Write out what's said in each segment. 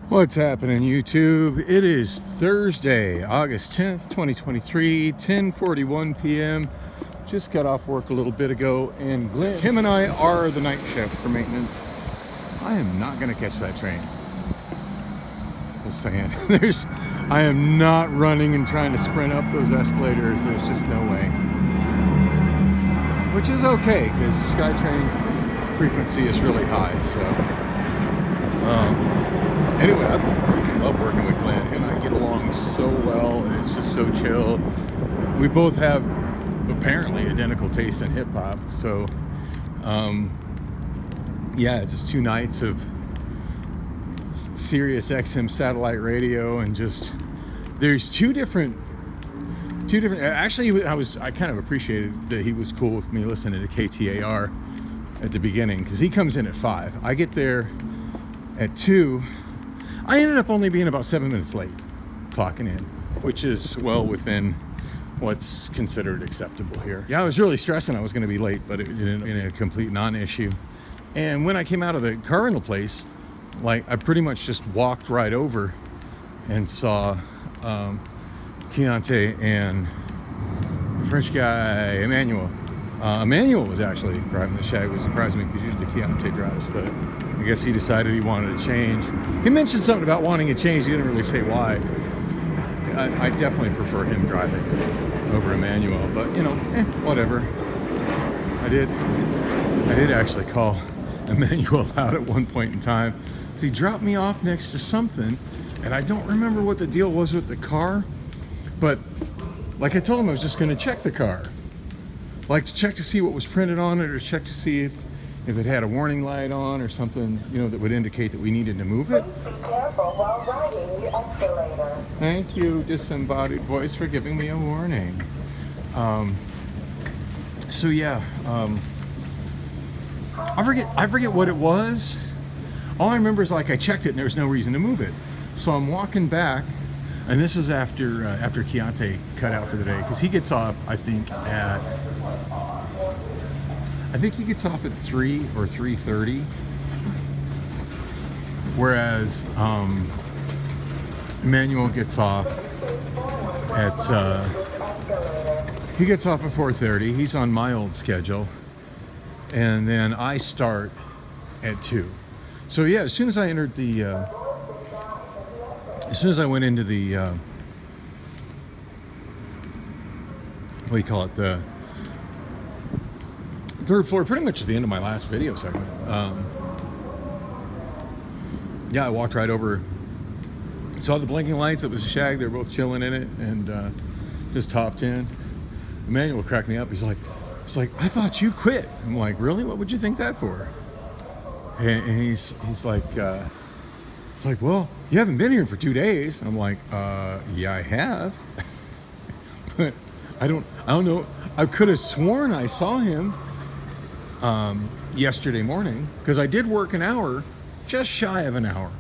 What's happening, YouTube? It is Thursday, August 10th, 2023, 10:41 p.m. Just got off work a little bit ago, and Glenn, Tim and I are the night shift for maintenance. I am not going to catch that train. Just saying. I am not running and trying to sprint up those escalators. There's just no way. Which is okay, because SkyTrain frequency is really high, so... Anyway, I freaking love working with Glenn. Him and I get along so well, and it's just so chill. We both have apparently identical taste in hip-hop, so yeah, just 2 nights of Sirius XM satellite radio, and just there's two different actually I kind of appreciated that he was cool with me listening to KTAR at the beginning, because he comes in at 5. I get there at 2. I ended up only being about 7 minutes late clocking in, which is well within what's considered acceptable here. Yeah, I was really stressing I was going to be late, but it ended up being a complete non-issue. And when I came out of the car rental place, like, I pretty much just walked right over and saw Keontae and the French guy Emmanuel. Emmanuel was actually driving the Shag, which surprised me because usually Keontae drives, but I guess he decided he wanted to change. He mentioned something about wanting a change. He didn't really say why. I definitely prefer him driving over Emmanuel, but you know, whatever. I did actually call Emmanuel out at one point in time. So he dropped me off next to something, and I don't remember what the deal was with the car, but like I told him I was just going to check the car. Like to check to see what was printed on it, or check to see if it had a warning light on or something, you know, that would indicate that we needed to move it. Be careful while riding the escalator. Thank you, disembodied voice, for giving me a warning. So yeah, I forget what it was. All I remember is like I checked it and there was no reason to move it. So I'm walking back, and this was after Keontae cut out for the day, because he gets off, I think he gets off at 3 or 3:30, whereas Emmanuel gets off at 4:30. He's on my old schedule, and then I start at 2. So yeah, as soon as I entered the as soon as I went into the what do you call it, the 3rd floor, pretty much at the end of my last video segment, yeah, I walked right over, saw the blinking lights. It was a Shag. They were both chilling in it, and just hopped in. Emmanuel cracked me up. He's like, I thought you quit. I'm like, really? What would you think that for? And he's like, it's like, well, you haven't been here for 2 days. I'm like, yeah, I have. But I don't know. I could have sworn I saw him yesterday morning, because I did work an hour, just shy of an hour,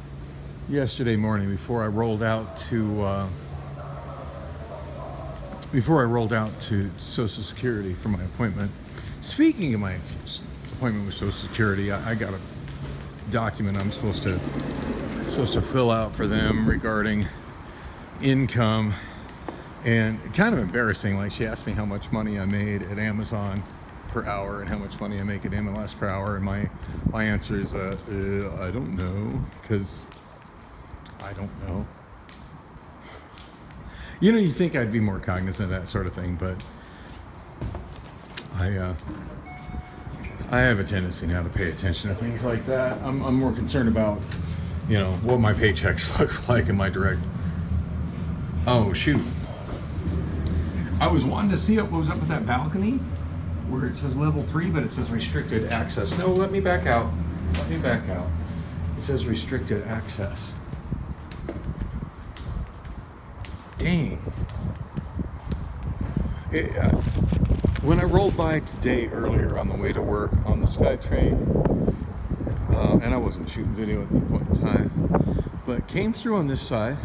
yesterday morning before I rolled out to Social Security for my appointment. Speaking of my appointment with Social Security, I got a document I'm supposed to fill out for them regarding income, and kind of embarrassing. Like, she asked me how much money I made at Amazon per hour and how much money I make at MLS per hour, and my answer is I don't know, because I don't know. You know, you think I'd be more cognizant of that sort of thing, but I have a tendency now to pay attention to things like that. I'm more concerned about, you know, what my paychecks look like in my direct. Oh shoot! I was wanting to see what was up with that balcony, where it says level 3, but it says restricted access. No, let me back out. It says restricted access. Dang. When I rolled by today earlier on the way to work on the SkyTrain, and I wasn't shooting video at that point in time, but came through on this side,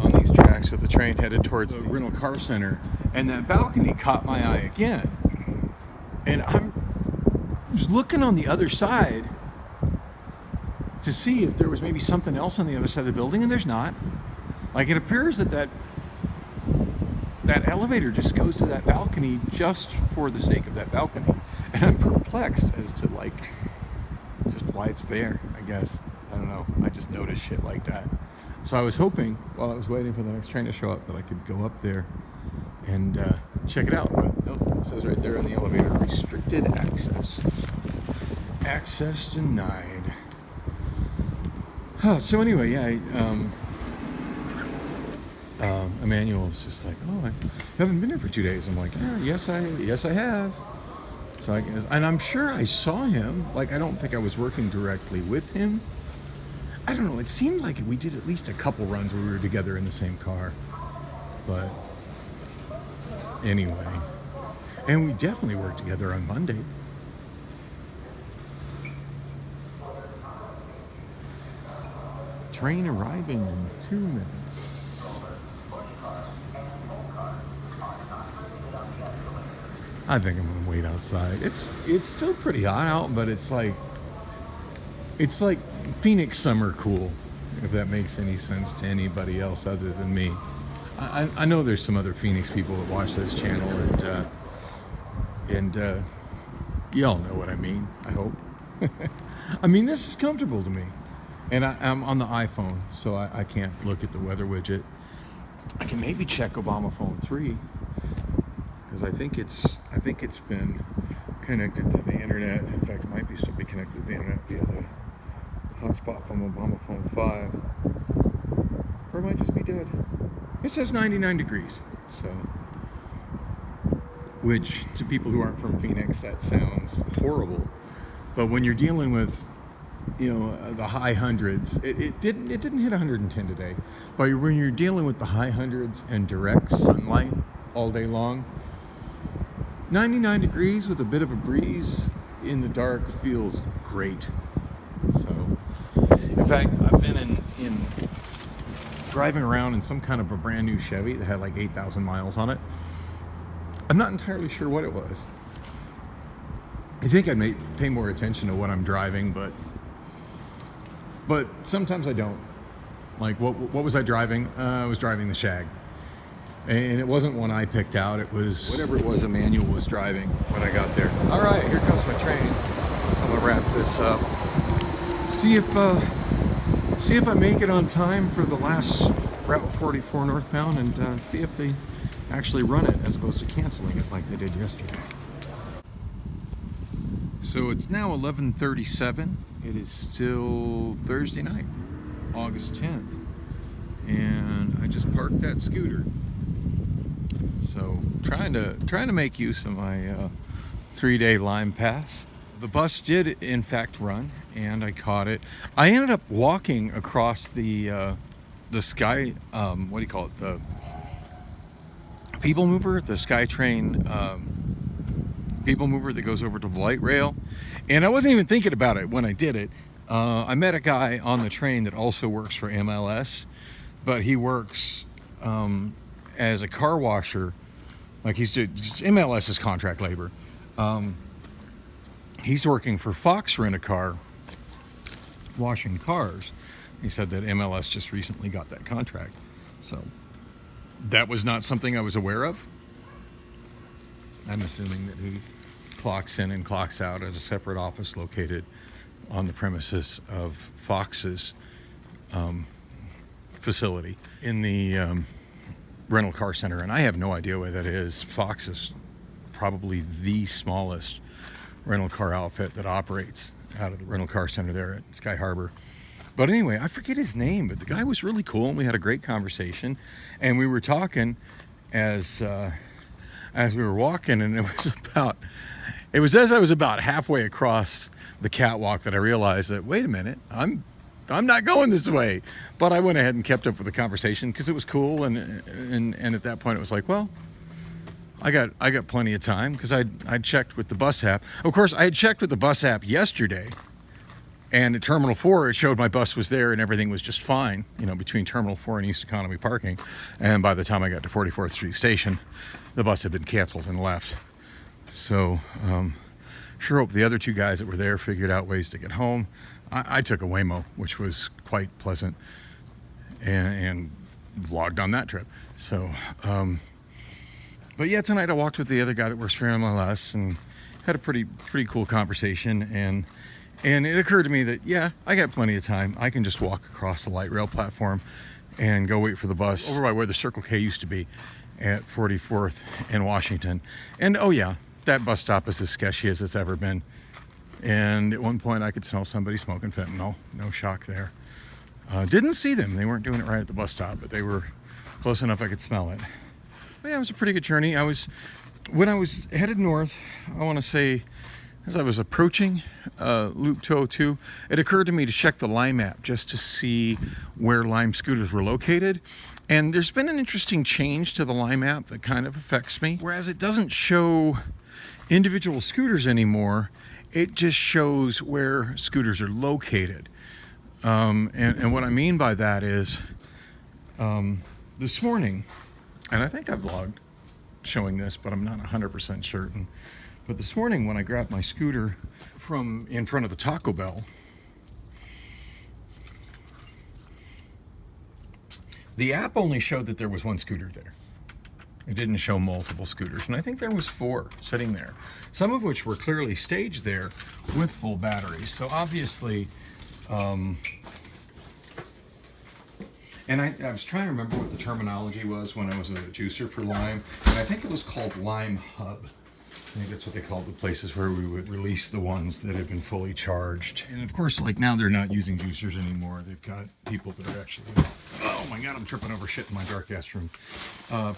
on these tracks with the train headed towards the rental car center, and that balcony caught my eye again. And I'm just looking on the other side, to see if there was maybe something else on the other side of the building, and there's not. Like, it appears that elevator just goes to that balcony just for the sake of that balcony. And I'm perplexed as to, like, just why it's there, I guess. I don't know. I just noticed shit like that. So I was hoping, while I was waiting for the next train to show up, that I could go up there and check it out. But nope, it says right there in the elevator, restricted access. Access denied. So anyway, yeah, Emmanuel's just like, oh, I haven't been here for 2 days. I'm like, yes, I have. So I guess, and I'm sure I saw him. Like, I don't think I was working directly with him. I don't know. It seemed like we did at least a couple runs where we were together in the same car. But anyway, and we definitely worked together on Monday. Train arriving in 2 minutes. I think I'm gonna wait outside. It's still pretty hot out, but it's like Phoenix summer cool, if that makes any sense to anybody else other than me. I know there's some other Phoenix people that watch this channel, and you all know what I mean, I hope. I mean, this is comfortable to me. And I'm on the iPhone, so I can't look at the weather widget. I can maybe check Obamaphone 3, because I think it's been connected to the internet. In fact, it might still be connected to the internet via the hotspot from Obamaphone 5. Or it might just be dead. It says 99 degrees, so, which to people who aren't from Phoenix, that sounds horrible. But when you're dealing with, you know, the high hundreds, it didn't hit 110 today. But when you're dealing with the high hundreds and direct sunlight all day long, 99 degrees with a bit of a breeze in the dark feels great. So, in fact, I've been in driving around in some kind of a brand new Chevy that had like 8,000 miles on it. I'm not entirely sure what it was. I think I'd pay more attention to what I'm driving, but sometimes I don't. Like, what was I driving? I was driving the Shag. And it wasn't one I picked out. It was whatever it was Emmanuel was driving when I got there. All right, here comes my train. I'm gonna wrap this up. See if I make it on time for the last Route 44 northbound, and see if they actually run it as opposed to canceling it like they did yesterday. So it's now 11:37. It is still Thursday night, August 10th, and I just parked that scooter. So trying to make use of my 3-day Lime Pass. The bus did in fact run, and I caught it. I ended up walking across the sky. What do you call it? The people mover, the SkyTrain people mover that goes over to the light rail. And I wasn't even thinking about it when I did it. I met a guy on the train that also works for MLS, but he works as a car washer. Like, he's just MLS is contract labor. He's working for Fox Rent-A-Car, washing cars. He said that MLS just recently got that contract. So that was not something I was aware of. I'm assuming that he clocks in and clocks out at a separate office located on the premises of Fox's facility in the rental car center. And I have no idea where that is. Fox is probably the smallest rental car outfit that operates out of the rental car center there at Sky Harbor. But anyway, I forget his name, but the guy was really cool, and we had a great conversation. And we were talking as we were walking, and it was as I was about halfway across the catwalk that I realized that, wait a minute, I'm not going this way. But I went ahead and kept up with the conversation because it was cool, and at that point it was like, well, I got plenty of time, because I'd checked with the bus app. Of course, I had checked with the bus app yesterday, and at Terminal 4 it showed my bus was there and everything was just fine, you know, between Terminal 4 and East Economy parking. And by the time I got to 44th Street Station, the bus had been canceled and left. So sure hope the other two guys that were there figured out ways to get home. I took a Waymo, which was quite pleasant, and vlogged on that trip. So, but yeah, tonight I walked with the other guy that works for MLS and had a pretty cool conversation. And it occurred to me that, yeah, I got plenty of time. I can just walk across the light rail platform and go wait for the bus over by where the Circle K used to be at 44th and Washington. And oh yeah, that bus stop is as sketchy as it's ever been. And at one point I could smell somebody smoking fentanyl. No shock there. Didn't see them. They weren't doing it right at the bus stop, but they were close enough I could smell it. But yeah, it was a pretty good journey. When I was headed north, I want to say, as I was approaching Loop 202, it occurred to me to check the Lime app just to see where Lime scooters were located. And there's been an interesting change to the Lime app that kind of affects me. Whereas it doesn't show individual scooters anymore, it just shows where scooters are located. And what I mean by that is, this morning, and I think I vlogged showing this, but I'm not 100% certain. But this morning when I grabbed my scooter from in front of the Taco Bell, the app only showed that there was one scooter there. It didn't show multiple scooters, and I think there was 4 sitting there, some of which were clearly staged there with full batteries. So obviously, and I was trying to remember what the terminology was when I was a juicer for Lime, and I think it was called Lime Hub. I think that's what they called the places where we would release the ones that had been fully charged. And of course, like now they're not using juicers anymore. They've got people that are actually, oh my God, I'm tripping over shit in my dark ass room.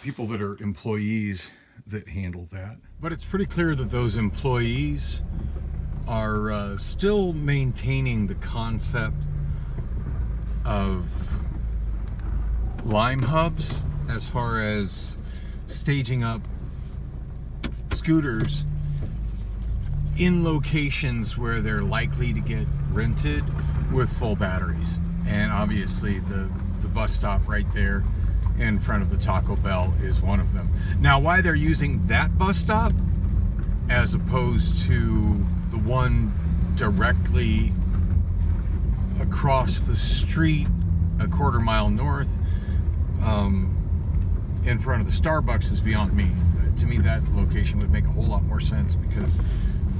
People that are employees that handle that. But it's pretty clear that those employees are still maintaining the concept of Lime hubs as far as staging up scooters in locations where they're likely to get rented with full batteries. And obviously the bus stop right there in front of the Taco Bell is one of them. Now, why they're using that bus stop as opposed to the one directly across the street a quarter mile north in front of the Starbucks is beyond me. To me, that location would make a whole lot more sense because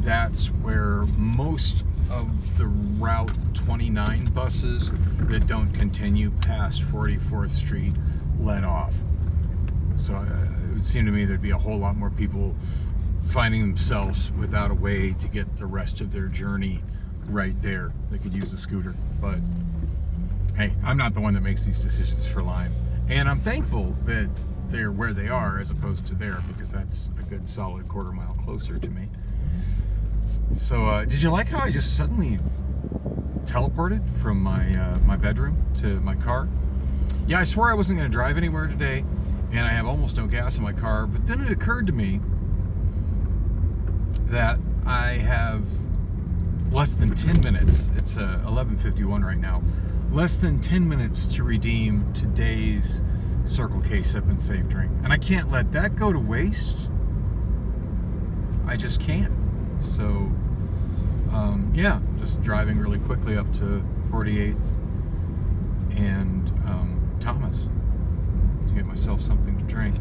that's where most of the Route 29 buses that don't continue past 44th Street let off. So it would seem to me there'd be a whole lot more people finding themselves without a way to get the rest of their journey right there. They could use a scooter, but hey, I'm not the one that makes these decisions for Lime. And I'm thankful that they're where they are as opposed to there, because that's a good solid quarter mile closer to me. So did you like how I just suddenly teleported from my bedroom to my car? Yeah, I swore I wasn't going to drive anywhere today, and I have almost no gas in my car, but then it occurred to me that I have less than 10 minutes. It's 11:51 right now. Less than 10 minutes to redeem today's Circle K Sip and Save drink. And I can't let that go to waste. I just can't. So, yeah, just driving really quickly up to 48th and Thomas to get myself something to drink.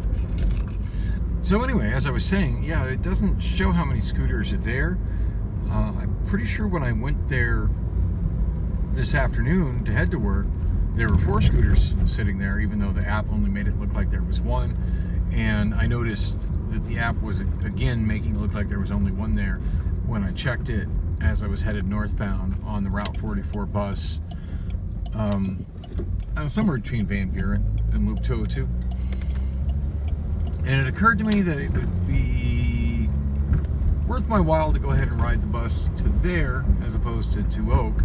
So anyway, as I was saying, yeah, it doesn't show how many scooters are there. I'm pretty sure when I went there this afternoon to head to work, there were 4 scooters sitting there, even though the app only made it look like there was 1. And I noticed that the app was, again, making it look like there was only 1 there when I checked it as I was headed northbound on the Route 44 bus. I was somewhere between Van Buren and Loop 202. And it occurred to me that it would be worth my while to go ahead and ride the bus to there as opposed to Oak,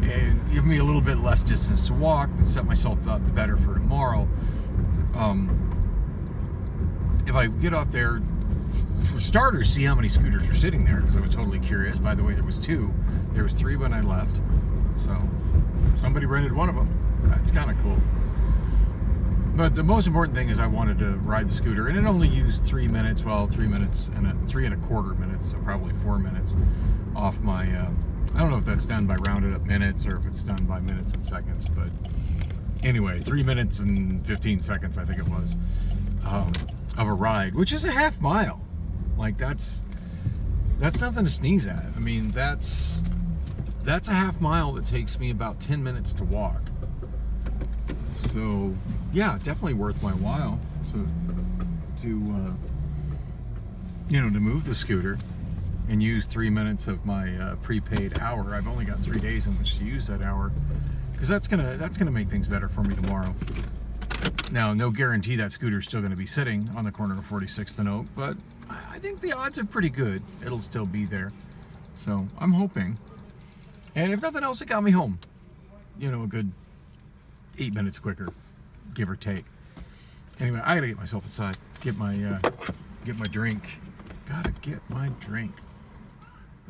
and give me a little bit less distance to walk and set myself up better for tomorrow. If I get off there, for starters, see how many scooters are sitting there, because I was totally curious. By the way, there was 2. There was 3 when I left, so somebody rented one of them. That's kind of cool. But the most important thing is I wanted to ride the scooter, and it only used 3 minutes, well, 3 minutes and 3 1/4 minutes, so probably 4 minutes off my I don't know if that's done by rounded up minutes or if it's done by minutes and seconds, but anyway, 3 minutes and 15 seconds, I think it was, of a ride, which is a half mile. Like, that's nothing to sneeze at. I mean, that's a half mile that takes me about 10 minutes to walk. So, yeah, definitely worth my while to move the scooter and use 3 minutes of my prepaid hour. I've only got 3 days in which to use that hour, because that's gonna make things better for me tomorrow. Now, no guarantee that scooter's still gonna be sitting on the corner of 46th and Oak, but I think the odds are pretty good it'll still be there. So I'm hoping. And if nothing else, it got me home, a good 8 minutes quicker, give or take. Anyway, I gotta get myself inside, get my drink. Gotta get my drink.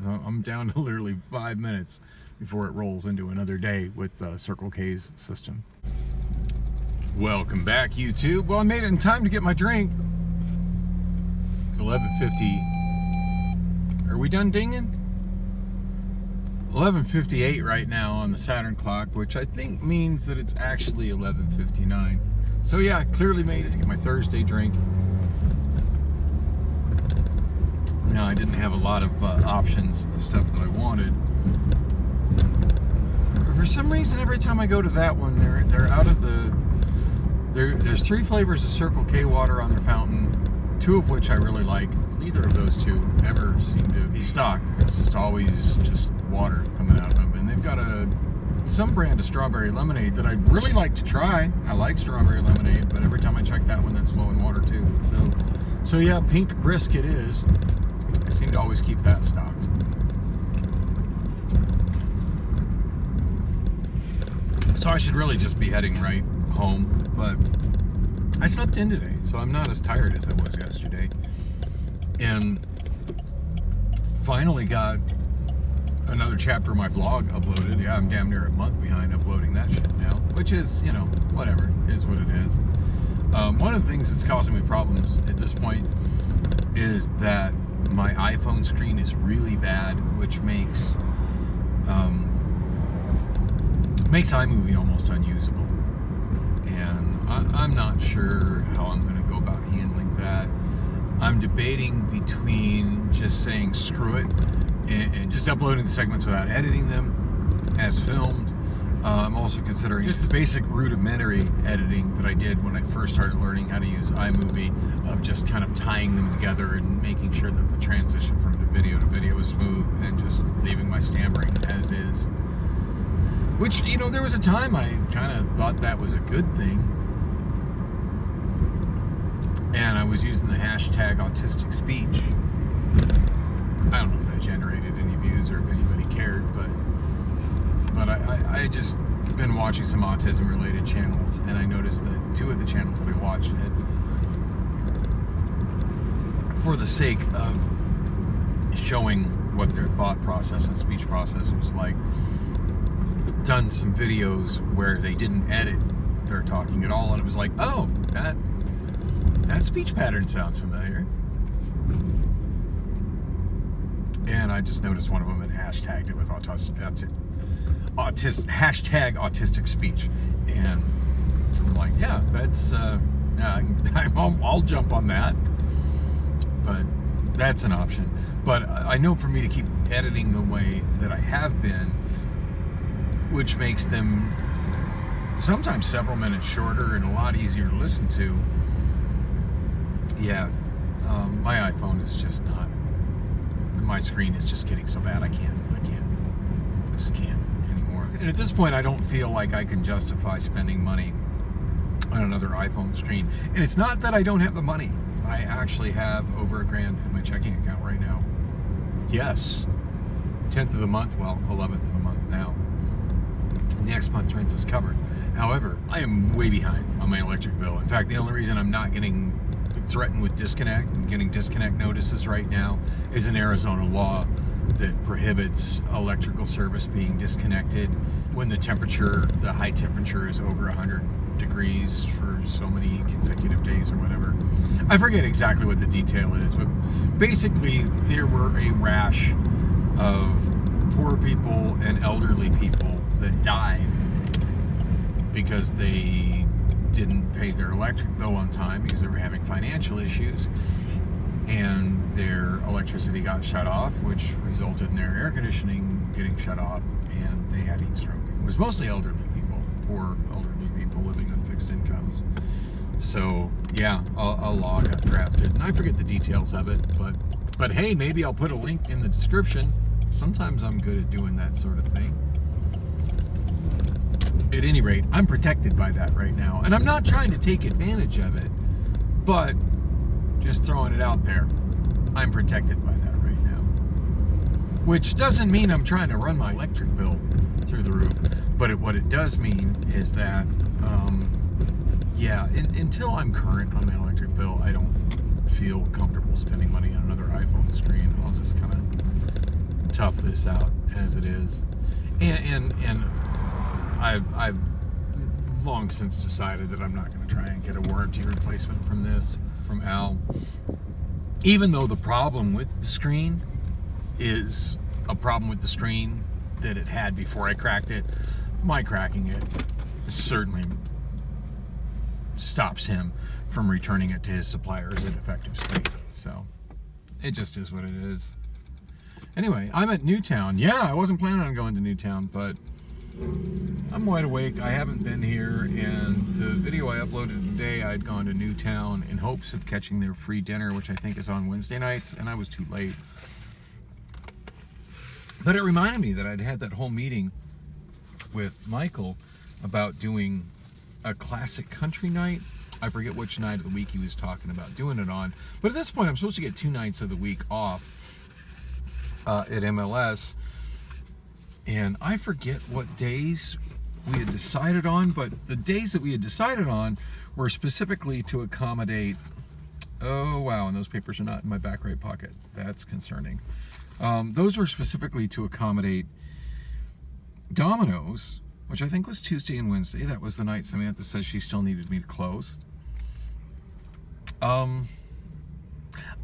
I'm down to literally 5 minutes before it rolls into another day with Circle K's system. Welcome back, YouTube. Well, I made it in time to get my drink. It's 11:50. Are we done dinging? 11:58 right now on the Saturn clock, which I think means that it's actually 11:59. So yeah, I clearly made it to get my Thursday drink. Now, I didn't have a lot of options of stuff that I wanted. For some reason, every time I go to that one, they're out of the... There's 3 flavors of Circle K water on their fountain, 2 of which I really like. Neither of those 2 ever seem to be stocked. It's just always just water coming out of them. And they've got some brand of strawberry lemonade that I'd really like to try. I like strawberry lemonade, but every time I check that one, that's flowing water too. So yeah, pink brisk it is. I seem to always keep that stocked. So I should really just be heading right home, but I slept in today, so I'm not as tired as I was yesterday. And finally got another chapter of my vlog uploaded. Yeah, I'm damn near a month behind uploading that shit now, which is, whatever, is what it is. One of the things that's causing me problems at this point is that my iPhone screen is really bad, which makes iMovie almost unusable. And I'm not sure how I'm going to go about handling that. I'm debating between just saying screw it and just uploading the segments without editing them as filmed. I'm also considering just the basic rudimentary editing that I did when I first started learning how to use iMovie, of just kind of tying them together and making sure that the transition from video to video is smooth, and just leaving my stammering as is. Which, there was a time I kind of thought that was a good thing. And I was using the hashtag autistic speech. I don't know if that generated any views or if anybody cared, but I just been watching some autism related channels, and I noticed that 2 of the channels that I watched had, for the sake of showing what their thought process and speech process was like, done some videos where they didn't edit their talking at all, and it was like, oh, that speech pattern sounds familiar. And I just noticed one of them had hashtagged it with hashtag autistic speech, and I'm like, yeah, that's I'll jump on that, but that's an option. But I know for me to keep editing the way that I have been, which makes them sometimes several minutes shorter and a lot easier to listen to, yeah, my iPhone is just not, my screen is just getting so bad I just can't anymore. And at this point, I don't feel like I can justify spending money on another iPhone screen. And it's not that I don't have the money. I actually have over $1,000 in my checking account right now. Yes, 10th of the month, well, 11th of the month now. Next month's rent is covered. However, I am way behind on my electric bill. In fact, the only reason I'm not getting threatened with disconnect and getting disconnect notices right now is an Arizona law that prohibits electrical service being disconnected when the high temperature is over 100 degrees for so many consecutive days or whatever. I forget exactly what the detail is, but basically there were a rash of poor people and elderly people that died because they didn't pay their electric bill on time because they were having financial issues, and their electricity got shut off, which resulted in their air conditioning getting shut off, and they had heat stroke. It was mostly elderly people, poor elderly people living on fixed incomes. So yeah, a law got drafted, and I forget the details of it, but hey, maybe I'll put a link in the description. Sometimes I'm good at doing that sort of thing. At any rate, I'm protected by that right now, and I'm not trying to take advantage of it, but just throwing it out there, I'm protected by that right now. Which doesn't mean I'm trying to run my electric bill through the roof, but what it does mean is that, until I'm current on my electric bill, I don't feel comfortable spending money on another iPhone screen. I'll just kind of tough this out as it is. And I've long since decided that I'm not going to try and get a warranty replacement from Al. Even though the problem with the screen is a problem with the screen that it had before I cracked it, my cracking it certainly stops him from returning it to his supplier as a defective screen. So it just is what it is. Anyway, I'm at NuTown. Yeah, I wasn't planning on going to NuTown, but I'm wide awake. I haven't been here, and the video I uploaded today, I'd gone to NuTown in hopes of catching their free dinner, which I think is on Wednesday nights, and I was too late. But it reminded me that I'd had that whole meeting with Michael about doing a classic country night. I forget which night of the week he was talking about doing it on, but at this point I'm supposed to get 2 nights of the week off at MLS, and I forget what days we had decided on, but the days that we had decided on were specifically to accommodate, oh wow, and those papers are not in my back right pocket. That's concerning. Those were specifically to accommodate Domino's, which I think was Tuesday and Wednesday. That was the night Samantha says she still needed me to close.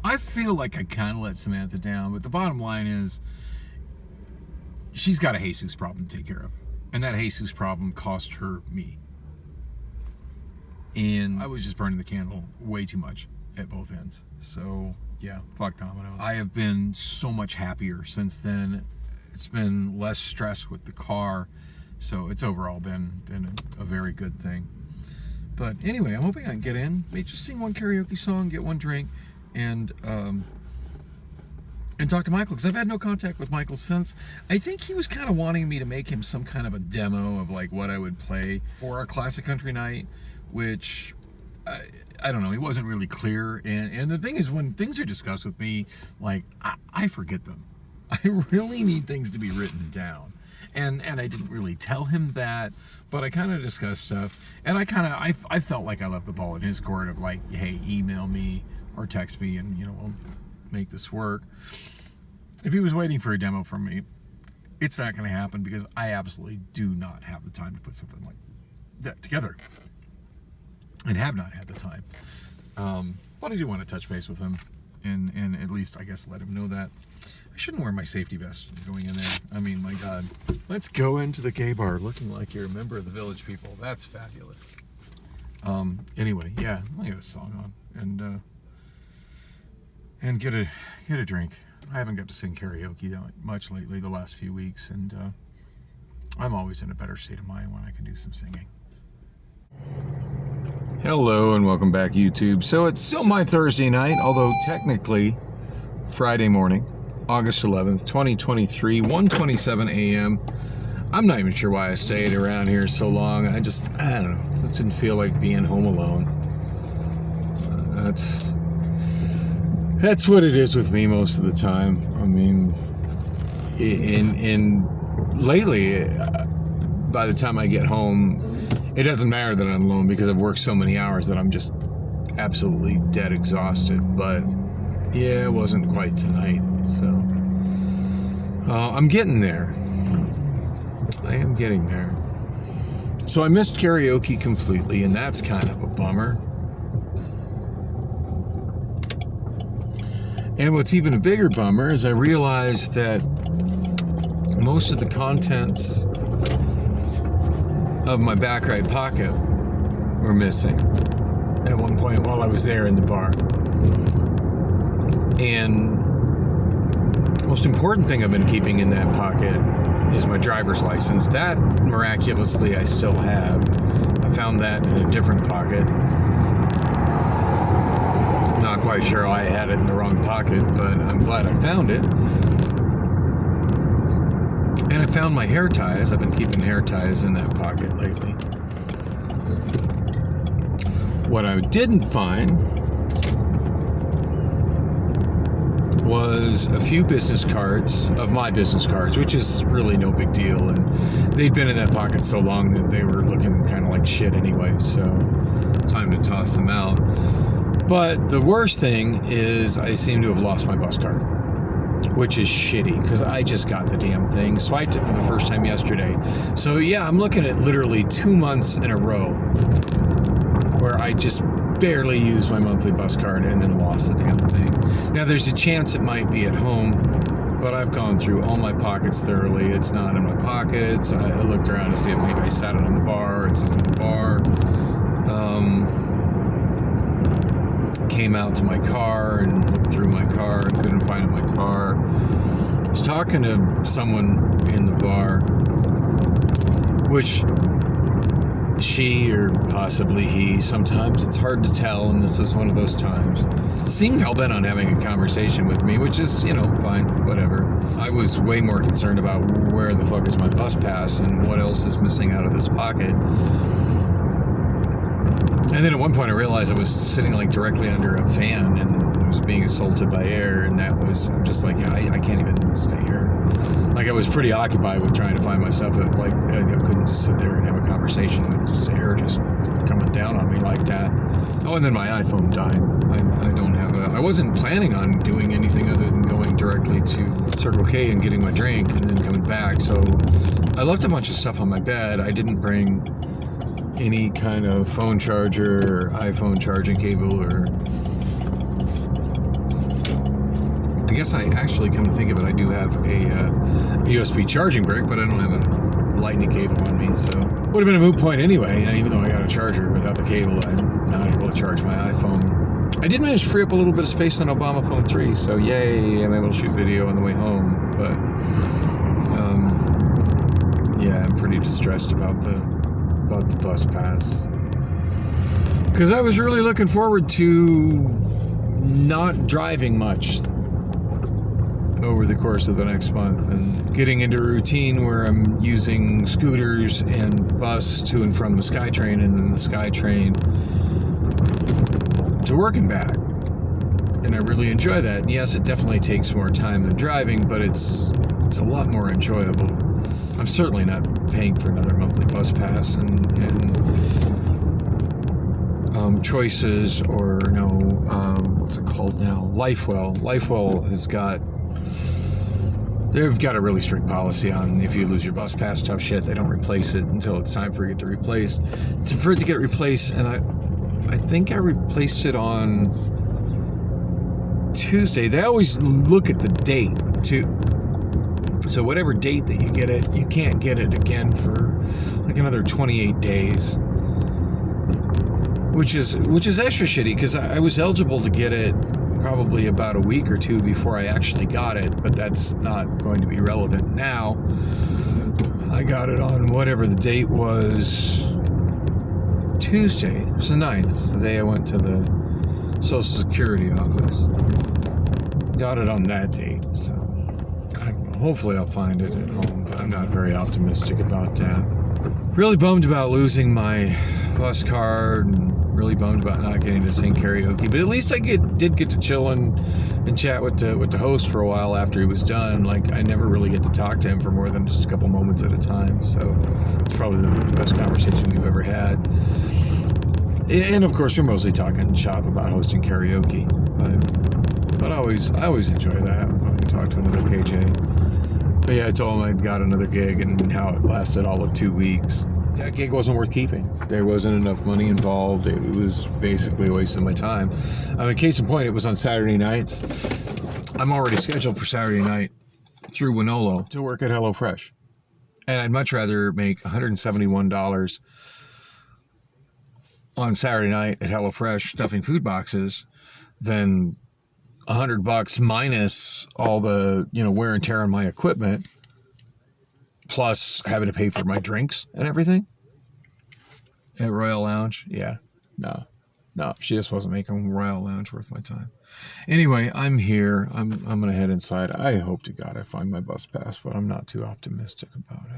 I feel like I kind of let Samantha down, but the bottom line is she's got a Jesus problem to take care of. And that Jesus problem cost her me. And I was just burning the candle way too much at both ends. So yeah, fuck Domino's. I have been so much happier since then. It's been less stress with the car. So it's overall been a very good thing. But anyway, I'm hoping I can get in, maybe just sing one karaoke song, get one drink, and talk to Michael, because I've had no contact with Michael since. I think he was kind of wanting me to make him some kind of a demo of like what I would play for our classic country night, which I don't know, he wasn't really clear. And the thing is, when things are discussed with me, like I forget them. I really need things to be written down. And I didn't really tell him that, but I kind of discussed stuff, and I felt like I left the ball in his court of like, hey, email me or text me, and we'll make this work. If he was waiting for a demo from me, it's not going to happen, because I absolutely do not have the time to put something like that together, and have not had the time. But I do want to touch base with him, and at least I guess let him know that. I shouldn't wear my safety vest going in there. I mean, my God. Let's go into the gay bar looking like you're a member of the Village People. That's fabulous. Anyway, yeah, I'll get a song on and get a drink. I haven't got to sing karaoke that much lately the last few weeks, and I'm always in a better state of mind when I can do some singing. Hello and welcome back, YouTube. So it's still my Thursday night, although technically Friday morning, August 11th, 2023, 1:27 a.m. I'm not even sure why I stayed around here so long. I don't know. It didn't feel like being home alone. That's what it is with me most of the time. I mean, lately, by the time I get home, it doesn't matter that I'm alone, because I've worked so many hours that I'm just absolutely dead exhausted. But yeah, it wasn't quite tonight. So I'm getting there. I am getting there. So I missed karaoke completely, and that's kind of a bummer. And what's even a bigger bummer is I realized that most of the contents of my back right pocket were missing at one point while I was there in the bar. And the most important thing I've been keeping in that pocket is my driver's license. That, miraculously, I still have. I found that in a different pocket. Not quite sure I had it in the wrong pocket, but I'm glad I found it. And I found my hair ties. I've been keeping hair ties in that pocket lately. What I didn't find was a few business cards of my business cards, which is really no big deal. And they'd been in that pocket so long that they were looking kind of like shit anyway. So time to toss them out. But the worst thing is I seem to have lost my bus card, which is shitty because I just got the damn thing. Swiped it for the first time yesterday. So yeah, I'm looking at literally 2 months in a row where I just barely used my monthly bus card and then lost the damn thing. Now there's a chance it might be at home, but I've gone through all my pockets thoroughly. It's not in my pockets. I looked around to see if maybe I sat it in the bar. It's not in the bar. Came out to my car and looked through my car and couldn't find it in my car. I was talking to someone in the bar, which she or possibly he, sometimes it's hard to tell, and this is one of those times, seemed hell-bent on having a conversation with me, which is, fine, whatever. I was way more concerned about where the fuck is my bus pass and what else is missing out of this pocket. And then at one point I realized I was sitting like directly under a fan and I was being assaulted by air, and I'm just like, I can't even stay here. Like I was pretty occupied with trying to find myself, but like I couldn't just sit there and have a conversation with just air just coming down on me like that. Oh, and then my iPhone died. I wasn't planning on doing anything other than going directly to Circle K and getting my drink and then coming back. So I left a bunch of stuff on my bed. I didn't bring any kind of phone charger or iPhone charging cable, or I guess I actually, come to think of it, I do have a USB charging brick, but I don't have a lightning cable on me, so would have been a moot point anyway. Even though I got a charger, without the cable I'm not able to charge my iPhone. I did manage to free up a little bit of space on Obamaphone 3, so yay, I'm able to shoot video on the way home, but yeah, I'm pretty distressed about the bus pass, because I was really looking forward to not driving much over the course of the next month and getting into a routine where I'm using scooters and bus to and from the SkyTrain, and then the SkyTrain to work and back. And I really enjoy that. And yes, it definitely takes more time than driving, but it's a lot more enjoyable. I'm certainly not paying for another monthly bus pass, and Choices, or what's it called now? LifeWell they've got a really strict policy on if you lose your bus pass, tough shit, they don't replace it until it's time for it to replace. For it to get replaced, and I think I replaced it on Tuesday. They always look at the date too. So whatever date that you get it, you can't get it again for like another 28 days. Which is extra shitty, because I was eligible to get it probably about a week or two before I actually got it, but that's not going to be relevant now. I got it on whatever the date was, Tuesday. It was the 9th. It's the day I went to the Social Security office. Got it on that date, so hopefully I'll find it at home, but I'm not very optimistic about that. Really bummed about losing my bus card, and really bummed about not getting to sing karaoke, but at least I did get to chill and chat with the host for a while after he was done. Like, I never really get to talk to him for more than just a couple moments at a time, so it's probably the best conversation we've ever had. And of course, we're mostly talking shop about hosting karaoke, but I always enjoy that when we talk to another KJ. But yeah, I told him I'd got another gig and how it lasted all of 2 weeks. That gig wasn't worth keeping. There wasn't enough money involved. It was basically a waste of my time. I mean, case in point, it was on Saturday nights. I'm already scheduled for Saturday night through Wonolo to work at HelloFresh. And I'd much rather make $171 on Saturday night at HelloFresh stuffing food boxes than $100 minus all the, wear and tear on my equipment, plus having to pay for my drinks and everything at Royal Lounge. Yeah, no, she just wasn't making Royal Lounge worth my time. Anyway, I'm here. I'm gonna head inside. I hope to God I find my bus pass, but I'm not too optimistic about it.